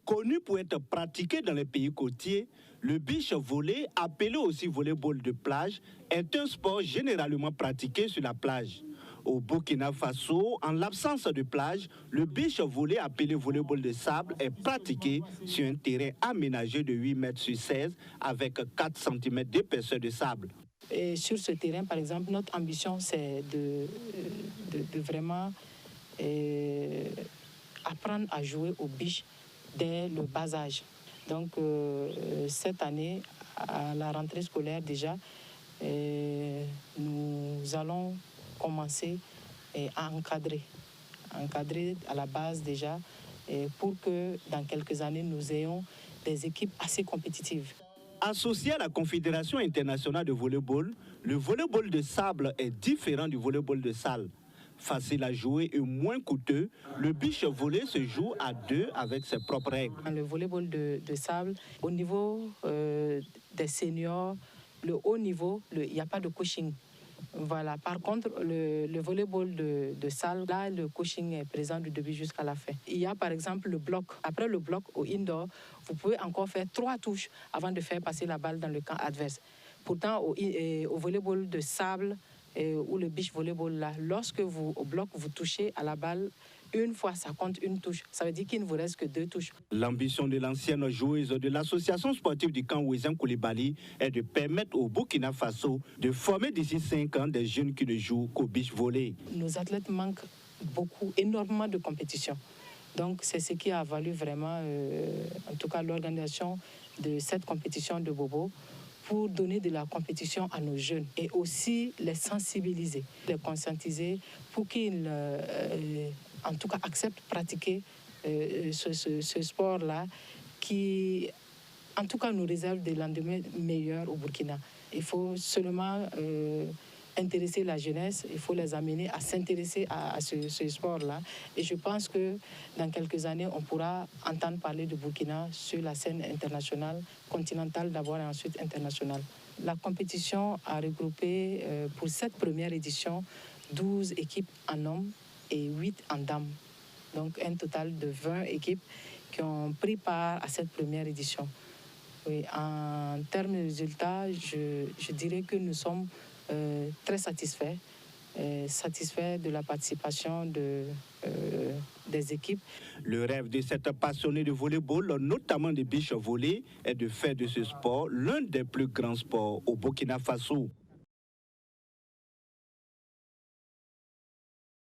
Connu pour être pratiqué dans les pays côtiers, le beach volley, appelé aussi volleyball de plage, est un sport généralement pratiqué sur la plage. Au Burkina Faso, en l'absence de plage, le beach volley, appelé volleyball de sable, est pratiqué sur un terrain aménagé de 8 mètres sur 16 avec 4 cm d'épaisseur de sable. Et sur ce terrain, par exemple, notre ambition, c'est de vraiment apprendre à jouer au beach dès le bas âge. Donc, cette année, à la rentrée scolaire déjà, nous allons commencer à encadrer à la base déjà, pour que dans quelques années, nous ayons des équipes assez compétitives. Associé à la Confédération internationale de volleyball, le volleyball de sable est différent du volleyball de salle. Facile à jouer et moins coûteux, le beach volley se joue à deux avec ses propres règles. Le volleyball de sable, au niveau des seniors, le haut niveau, il n'y a pas de coaching. Voilà. Par contre, le volleyball de salle, là, le coaching est présent du début jusqu'à la fin. Il y a par exemple le bloc. Après le bloc, au indoor, vous pouvez encore faire 3 touches avant de faire passer la balle dans le camp adverse. Pourtant, au volleyball de sable ou le beach volleyball, là, lorsque vous, au bloc, vous touchez à la balle, une fois, ça compte une touche. Ça veut dire qu'il ne vous reste que 2 touches. L'ambition de l'ancienne joueuse de l'association sportive du camp Ouezan Koulibaly est de permettre au Burkina Faso de former d'ici 5 ans des jeunes qui ne jouent qu'au beach volley. Nos athlètes manquent énormément de compétition. Donc, c'est ce qui a valu vraiment, en tout cas, l'organisation de cette compétition de Bobo, pour donner de la compétition à nos jeunes et aussi les sensibiliser, les conscientiser pour qu'ils, en tout cas, acceptent de pratiquer ce sport-là qui, en tout cas, nous réserve des lendemains meilleurs au Burkina. Il faut seulement intéresser la jeunesse, il faut les amener à s'intéresser à ce sport-là. Et je pense que dans quelques années, on pourra entendre parler de Burkina sur la scène internationale, continentale d'abord et ensuite internationale. La compétition a regroupé pour cette première édition 12 équipes en hommes et 8 en dames. Donc un total de 20 équipes qui ont pris part à cette première édition. Oui, en termes de résultats, je dirais que nous sommes très satisfaits de la participation des équipes. Le rêve de cette passionnée de volleyball, notamment de beach volley, est de faire de ce sport l'un des plus grands sports au Burkina Faso.